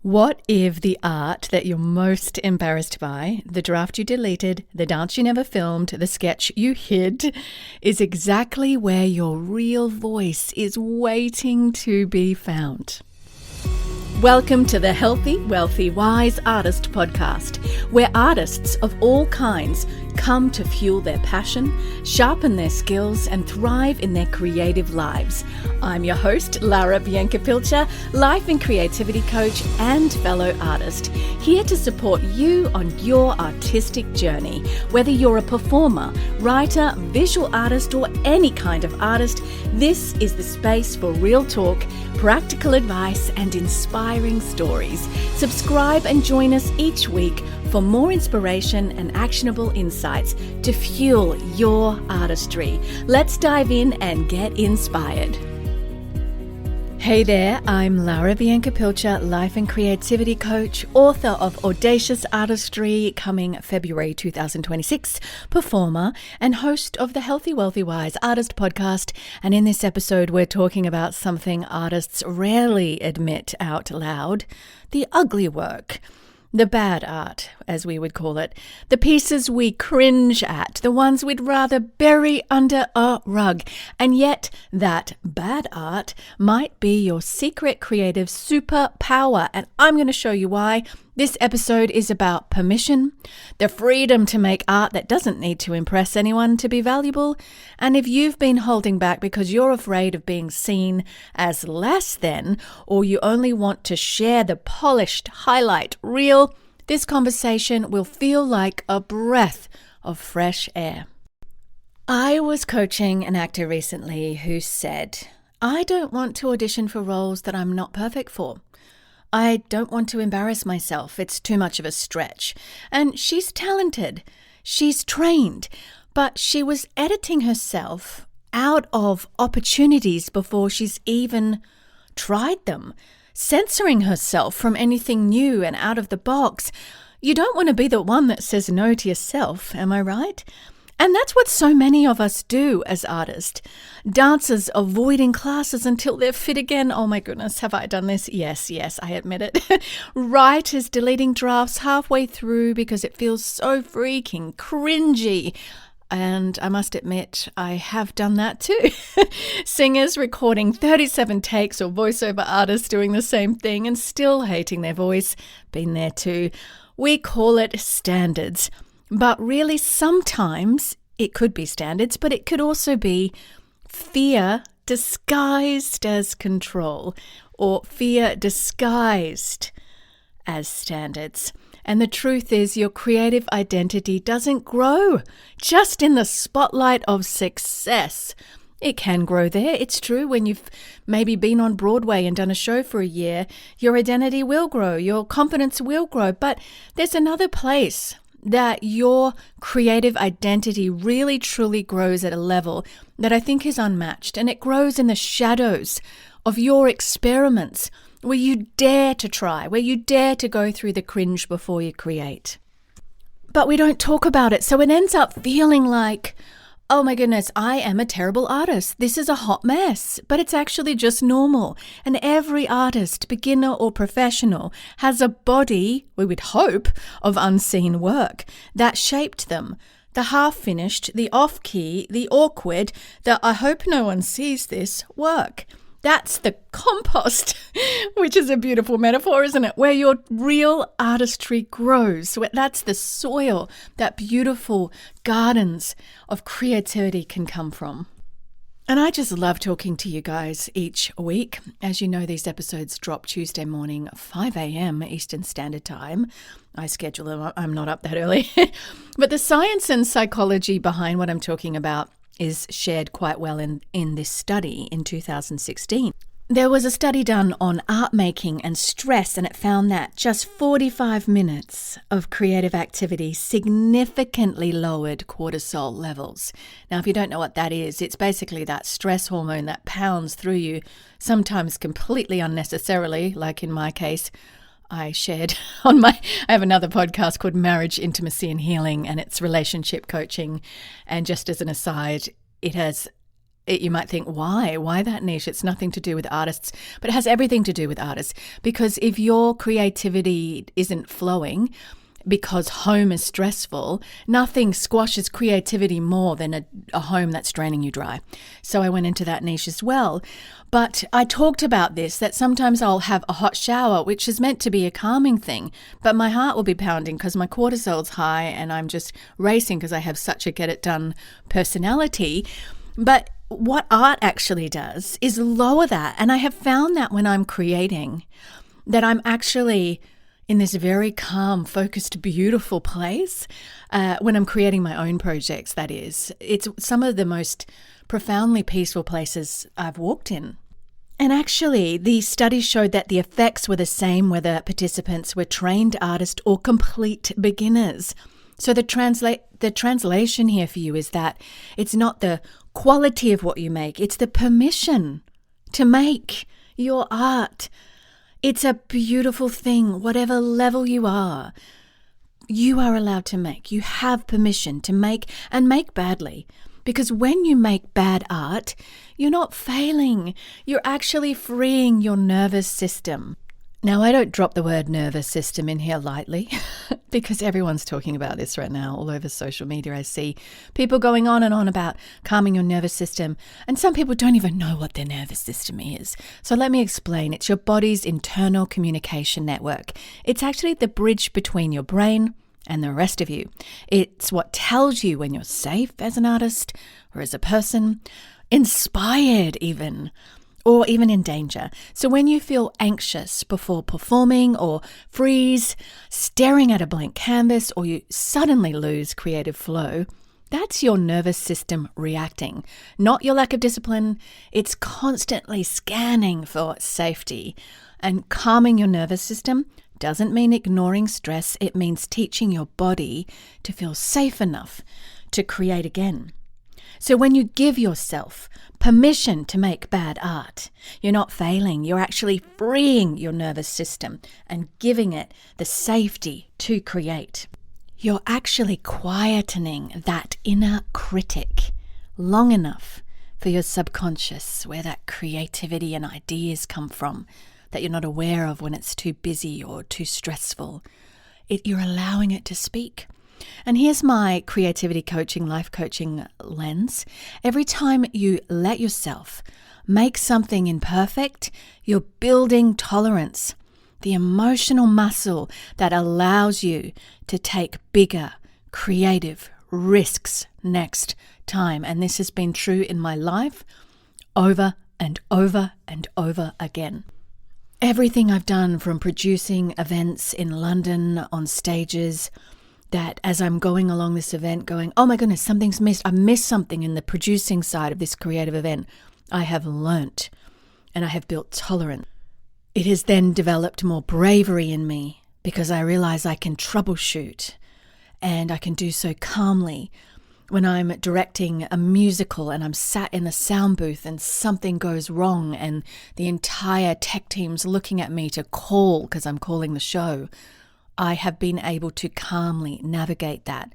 What if the art that you're most embarrassed by, the draft you deleted, the dance you never filmed, the sketch you hid, is exactly where your real voice is waiting to be found? Welcome to the Healthy, Wealthy, Wise Artist podcast, where artists of all kinds come to fuel their passion, sharpen their skills, and thrive in their creative lives. I'm your host, Lara Bianca-Pilcher, life and creativity coach and fellow artist, here to support you on your artistic journey. Whether you're a performer, writer, visual artist, or any kind of artist, this is the space for real talk, practical advice, and inspiring stories. Subscribe and join us each week for more inspiration and actionable insights to fuel your artistry. Let's dive in and get inspired. Hey there, I'm Lara Bianca-Pilcher, life and creativity coach, author of Audacious Artistry coming February 2026, performer, and host of the Healthy, Wealthy, Wise Artist podcast. And in this episode, we're talking about something artists rarely admit out loud: the ugly work. The bad art, as we would call it. The pieces we cringe at, the ones we'd rather bury under a rug. And yet, that bad art might be your secret creative superpower. And I'm going to show you why. This episode is about permission, the freedom to make art that doesn't need to impress anyone to be valuable. And if you've been holding back because you're afraid of being seen as less than, or you only want to share the polished highlight reel, this conversation will feel like a breath of fresh air. I was coaching an actor recently who said, "I don't want to audition for roles that I'm not perfect for. I don't want to embarrass myself. It's too much of a stretch." And she's talented. She's trained. But she was editing herself out of opportunities before she's even tried them, censoring herself from anything new and out of the box. You don't want to be the one that says no to yourself, am I right? And that's what so many of us do as artists. Dancers avoiding classes until they're fit again. Oh my goodness, have I done this? Yes, I admit it. Writers deleting drafts halfway through because it feels so freaking cringy. And I must admit, I have done that too. Singers recording 37 takes, or voiceover artists doing the same thing and still hating their voice. Been there too. We call it standards. But really, sometimes it could be standards, but it could also be fear disguised as control, or fear disguised as standards. And the truth is, your creative identity doesn't grow just in the spotlight of success. It can grow there. It's true. When you've maybe been on Broadway and done a show for a year, your identity will grow, your confidence will grow. But there's another place that your creative identity really truly grows at a level that I think is unmatched. And it grows in the shadows of your experiments, where you dare to try, where you dare to go through the cringe before you create. But we don't talk about it, so it ends up feeling like, oh my goodness, I am a terrible artist. This is a hot mess. But it's actually just normal. And every artist, beginner or professional, has a body, we would hope, of unseen work that shaped them. The half-finished, the off-key, the awkward, the I hope no one sees this work. That's the compost, which is a beautiful metaphor, isn't it? Where your real artistry grows. That's the soil that beautiful gardens of creativity can come from. And I just love talking to you guys each week. As you know, these episodes drop Tuesday morning, 5 a.m. Eastern Standard Time. I schedule them. I'm not up that early. But the science and psychology behind what I'm talking about is shared quite well in this study in 2016. There was a study done on art making and stress, and it found that just 45 minutes of creative activity significantly lowered cortisol levels. Now, if you don't know what that is, it's basically that stress hormone that pounds through you, sometimes completely unnecessarily, like in my case. I shared I have another podcast called Marriage, Intimacy and Healing, and it's relationship coaching. And just as an aside, it has You might think, why? Why that niche? It's nothing to do with artists, but it has everything to do with artists. Because if your creativity isn't flowing because home is stressful, nothing squashes creativity more than a home that's draining you dry. So I went into that niche as well. But I talked about this, that sometimes I'll have a hot shower, which is meant to be a calming thing, but my heart will be pounding because my cortisol's high and I'm just racing because I have such a get-it-done personality. But what art actually does is lower that. And I have found that when I'm creating, that I'm actually in this very calm, focused, beautiful place when I'm creating my own projects, that is. It's some of the most profoundly peaceful places I've walked in. And actually, the studies showed that the effects were the same whether participants were trained artists or complete beginners. So the translation here for you is that it's not the quality of what you make, it's the permission to make your art. It's a beautiful thing, whatever level you are allowed to make. You have permission to make and make badly. Because when you make bad art, you're not failing. You're actually freeing your nervous system. Now, I don't drop the word nervous system in here lightly because everyone's talking about this right now all over social media. I see people going on and on about calming your nervous system, and some people don't even know what their nervous system is. So let me explain. It's your body's internal communication network. It's actually the bridge between your brain and the rest of you. It's what tells you when you're safe as an artist or as a person, inspired even, or even in danger. So when you feel anxious before performing or freeze, staring at a blank canvas, or you suddenly lose creative flow, that's your nervous system reacting, not your lack of discipline. It's constantly scanning for safety. And calming your nervous system doesn't mean ignoring stress. It means teaching your body to feel safe enough to create again. So when you give yourself permission to make bad art, you're not failing. You're actually freeing your nervous system and giving it the safety to create. You're actually quietening that inner critic long enough for your subconscious, where that creativity and ideas come from, that you're not aware of when it's too busy or too stressful. You're allowing it to speak. And here's my creativity coaching, life coaching lens. Every time you let yourself make something imperfect, you're building tolerance, the emotional muscle that allows you to take bigger, creative risks next time. And this has been true in my life over and over and over again. Everything I've done, from producing events in London on stages, that as I'm going along this event going, oh my goodness, something's missed. I missed something in the producing side of this creative event. I have learnt and I have built tolerance. It has then developed more bravery in me because I realize I can troubleshoot and I can do so calmly. When I'm directing a musical and I'm sat in the sound booth and something goes wrong and the entire tech team's looking at me to call because I'm calling the show, I have been able to calmly navigate that,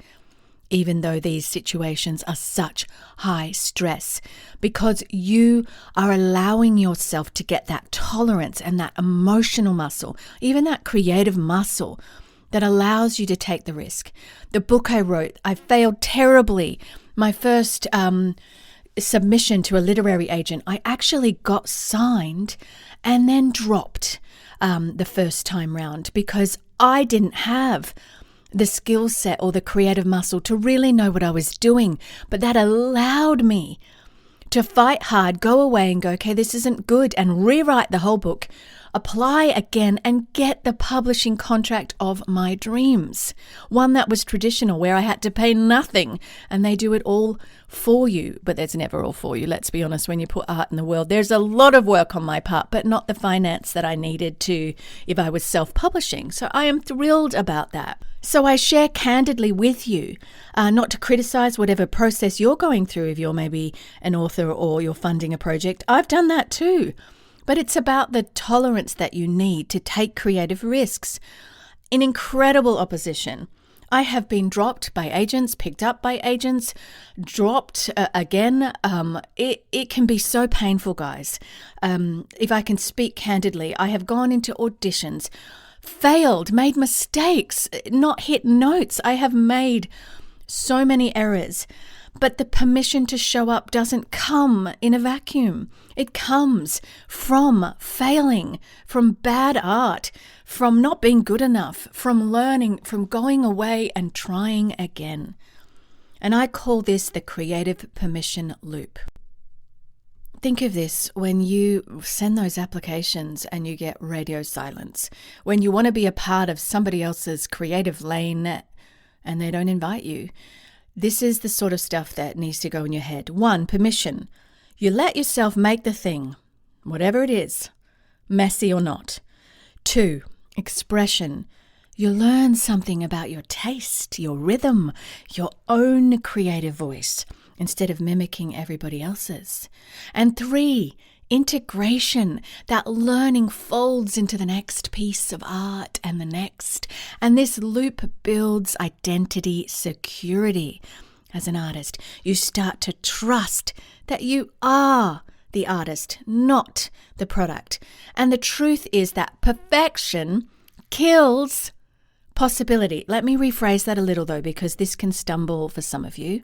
even though these situations are such high stress, because you are allowing yourself to get that tolerance and that emotional muscle, even that creative muscle that allows you to take the risk. The book I wrote, I failed terribly. My first submission to a literary agent, I actually got signed and then dropped the first time round because I didn't have the skill set or the creative muscle to really know what I was doing. But that allowed me to fight hard, go away and go, okay, this isn't good, and rewrite the whole book, apply again and get the publishing contract of my dreams. One that was traditional, where I had to pay nothing and they do it all for you. But there's never all for you. Let's be honest, when you put art in the world, there's a lot of work on my part, but not the finance that I needed to if I was self-publishing. So I am thrilled about that. So I share candidly with you, not to criticize whatever process you're going through if you're maybe an author or you're funding a project. I've done that too. But it's about the tolerance that you need to take creative risks. In incredible opposition, I have been dropped by agents, picked up by agents, dropped again. It can be so painful, guys. If I can speak candidly, I have gone into auditions, failed, made mistakes, not hit notes. I have made so many errors. But the permission to show up doesn't come in a vacuum. It comes from failing, from bad art, from not being good enough, from learning, from going away and trying again. And I call this the creative permission loop. Think of this when you send those applications and you get radio silence, when you want to be a part of somebody else's creative lane and they don't invite you. This is the sort of stuff that needs to go in your head. 1, permission. You let yourself make the thing, whatever it is, messy or not. 2, expression. You learn something about your taste, your rhythm, your own creative voice, instead of mimicking everybody else's. And 3, integration. That learning folds into the next piece of art and the next. And this loop builds identity security. As an artist, you start to trust that you are the artist, not the product. And the truth is that perfection kills possibility. Let me rephrase that a little though, because this can stumble for some of you.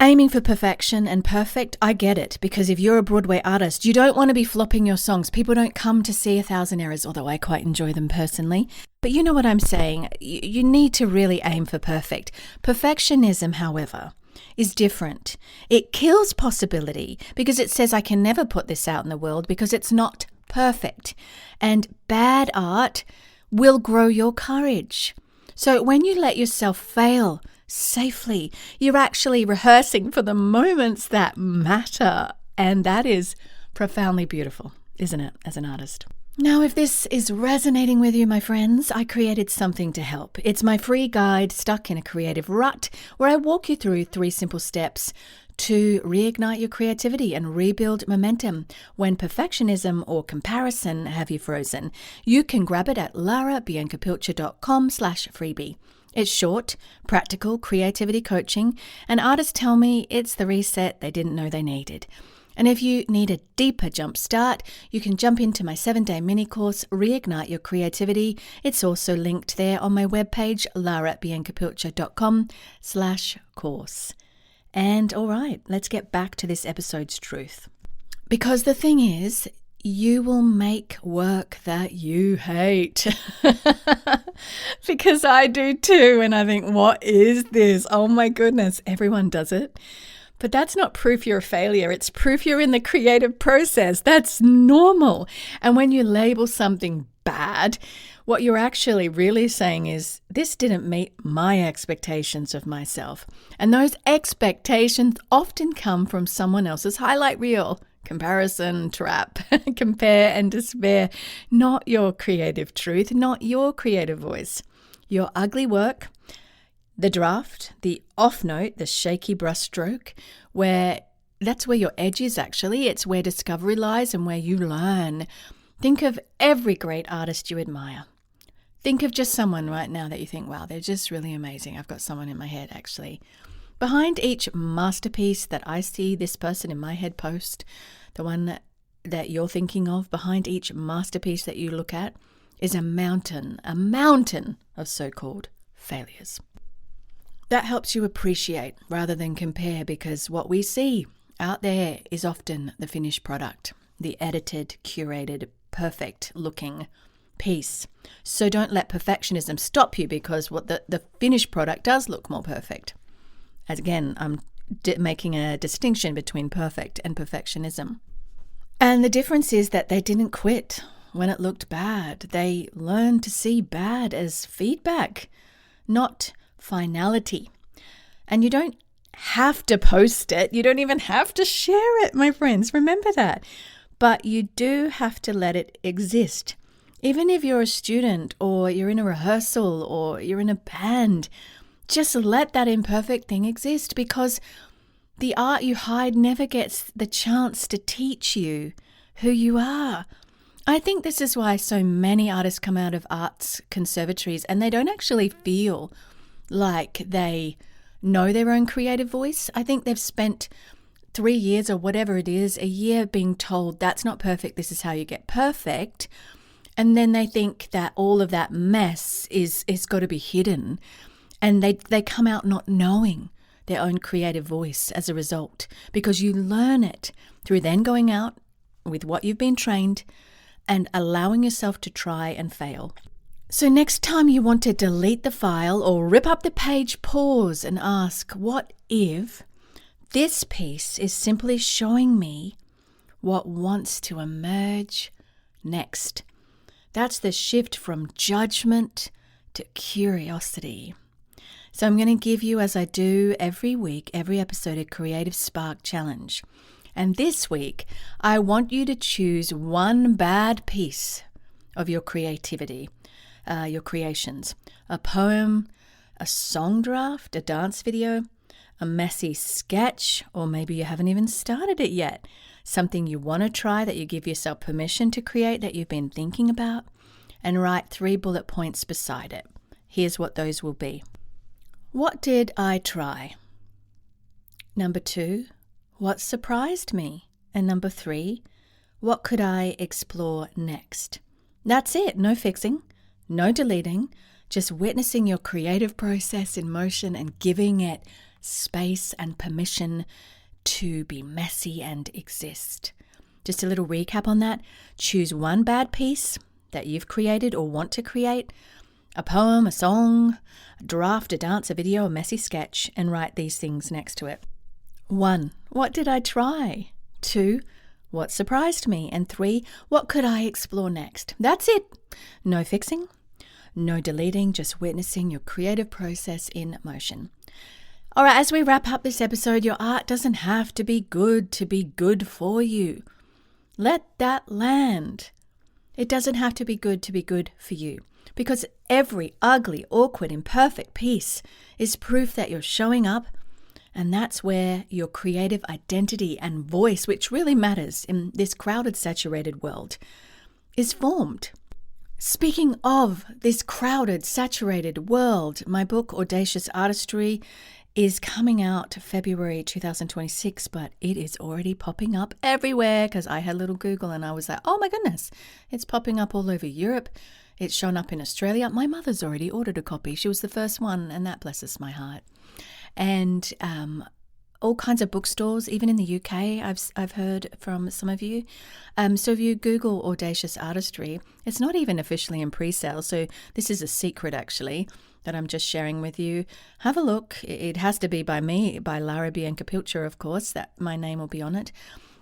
Aiming for perfection and perfect, I get it, because if you're a Broadway artist, you don't want to be flopping your songs. People don't come to see 1,000 Errors, although I quite enjoy them personally. But you know what I'm saying. You need to really aim for perfect. Perfectionism, however, is different. It kills possibility because it says I can never put this out in the world because it's not perfect. And bad art will grow your courage. So when you let yourself fail safely, you're actually rehearsing for the moments that matter. And that is profoundly beautiful, isn't it, as an artist? Now, if this is resonating with you, my friends, I created something to help. It's my free guide, Stuck in a Creative Rut, where I walk you through 3 simple steps to reignite your creativity and rebuild momentum when perfectionism or comparison have you frozen. You can grab it at larabiancapilcher.com/freebie. It's short, practical creativity coaching, and artists tell me it's the reset they didn't know they needed. And if you need a deeper jump start, you can jump into my 7-day mini course, Reignite Your Creativity. It's also linked there on my webpage, larabiancapilcher.com/course. And all right, let's get back to this episode's truth. Because the thing is, you will make work that you hate. Because I do too. And I think, what is this? Oh my goodness, everyone does it. But that's not proof you're a failure. It's proof you're in the creative process. That's normal. And when you label something bad, what you're actually really saying is, this didn't meet my expectations of myself. And those expectations often come from someone else's highlight reel. Comparison trap, compare and despair, not your creative truth, not your creative voice. Your ugly work, the draft, the off note, the shaky brushstroke, that's where your edge is actually. It's where discovery lies and where you learn. Think of every great artist you admire. Think of just someone right now that you think, wow, they're just really amazing. I've got someone in my head actually. Behind each masterpiece that I see this person in my head post, the one that you're thinking of, behind each masterpiece that you look at is a mountain of so-called failures. That helps you appreciate rather than compare, because what we see out there is often the finished product, the edited, curated, perfect looking piece. So don't let perfectionism stop you, because what the finished product does look more perfect. As again, I'm making a distinction between perfect and perfectionism. And the difference is that they didn't quit when it looked bad. They learned to see bad as feedback, not finality. And you don't have to post it. You don't even have to share it, my friends. Remember that. But you do have to let it exist. Even if you're a student or you're in a rehearsal or you're in a band, just let that imperfect thing exist, because the art you hide never gets the chance to teach you who you are. I think this is why so many artists come out of arts conservatories and they don't actually feel like they know their own creative voice. I think they've spent 3 years or whatever it is, a year being told that's not perfect, this is how you get perfect. And then they think that all of that mess is got to be hidden. And they come out not knowing their own creative voice as a result, because you learn it through then going out with what you've been trained and allowing yourself to try and fail. So next time you want to delete the file or rip up the page, pause and ask, what if this piece is simply showing me what wants to emerge next? That's the shift from judgment to curiosity. So I'm going to give you, as I do every week, every episode, a Creative Spark Challenge. And this week, I want you to choose one bad piece of your creativity, your creations. A poem, a song draft, a dance video, a messy sketch, or maybe you haven't even started it yet. Something you want to try that you give yourself permission to create that you've been thinking about, and write 3 bullet points beside it. Here's what those will be. What did I try? Number 2, what surprised me? And number 3, what could I explore next? That's it. No fixing, no deleting, just witnessing your creative process in motion and giving it space and permission to be messy and exist. Just a little recap on that. Choose one bad piece that you've created or want to create, a poem, a song, a draft, a dance, a video, a messy sketch, and write these things next to it. 1, what did I try? 2, what surprised me? And 3, what could I explore next? That's it. No fixing, no deleting, just witnessing your creative process in motion. All right, as we wrap up this episode, your art doesn't have to be good for you. Let that land. It doesn't have to be good for you, because every ugly, awkward, imperfect piece is proof that you're showing up, and that's where your creative identity and voice, which really matters in this crowded, saturated world, is formed. Speaking of this crowded, saturated world, my book, Audacious Artistry, is coming out February 2026, but it is already popping up everywhere, because I had a little Google and I was like, oh my goodness, it's popping up all over Europe. It's shown up in Australia. My mother's already ordered a copy. She was the first one, and that blesses my heart. And all kinds of bookstores, even in the UK, I've heard from some of you. So if you Google Audacious Artistry, it's not even officially in pre-sale. So this is a secret, actually, that I'm just sharing with you. Have a look. It has to be by me, by Lara Bianca Pilcher, of course, that my name will be on it.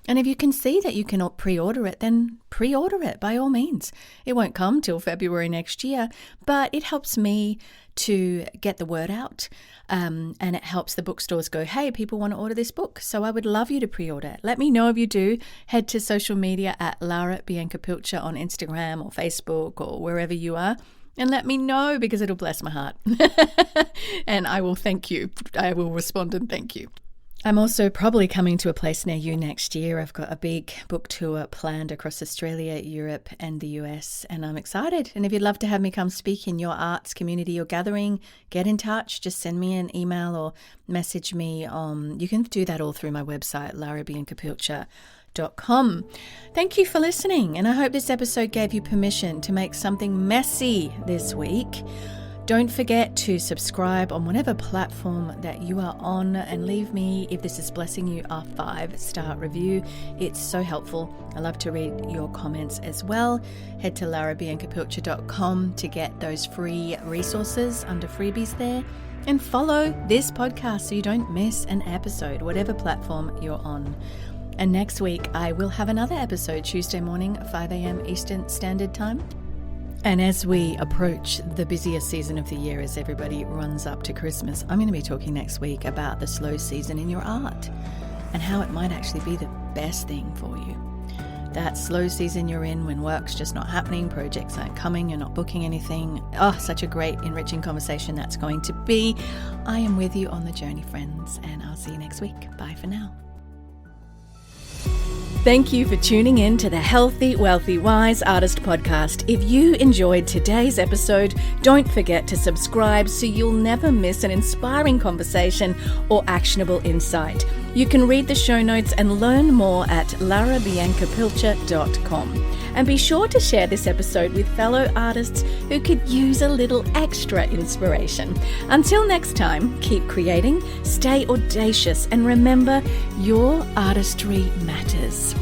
And if you can see that you can pre-order it, then pre-order it by all means. It won't come till February next year, but it helps me to get the word out, and it helps the bookstores go, hey, people want to order this book, so I would love you to pre-order it. Let me know if you do. Head to social media at Lara Bianca Pilcher on Instagram or Facebook or wherever you are, and let me know, because it'll bless my heart. And I will thank you. I will respond and thank you. I'm also probably coming to a place near you next year. I've got a big book tour planned across Australia, Europe, and the US, and I'm excited. And if you'd love to have me come speak in your arts community or gathering, get in touch. Just send me an email or message me. You can do that all through my website, larabiancapilcher.com. Thank you for listening, and I hope this episode gave you permission to make something messy this week. Don't forget to subscribe on whatever platform that you are on, and leave me, if this is blessing you, a 5-star review. It's so helpful. I love to read your comments as well. Head to larabiancapilcher.com to get those free resources under freebies there, and follow this podcast so you don't miss an episode, whatever platform you're on. And next week, I will have another episode Tuesday morning, 5 a.m. Eastern Standard Time. And as we approach the busiest season of the year, as everybody runs up to Christmas, I'm going to be talking next week about the slow season in your art and how it might actually be the best thing for you. That slow season you're in when work's just not happening, projects aren't coming, you're not booking anything. Oh, such a great, enriching conversation that's going to be. I am with you on the journey, friends, and I'll see you next week. Bye for now. Thank you for tuning in to the Healthy, Wealthy, Wise Artist podcast. If you enjoyed today's episode, don't forget to subscribe so you'll never miss an inspiring conversation or actionable insight. You can read the show notes and learn more at larabiancapilcher.com. And be sure to share this episode with fellow artists who could use a little extra inspiration. Until next time, keep creating, stay audacious, and remember, your artistry matters.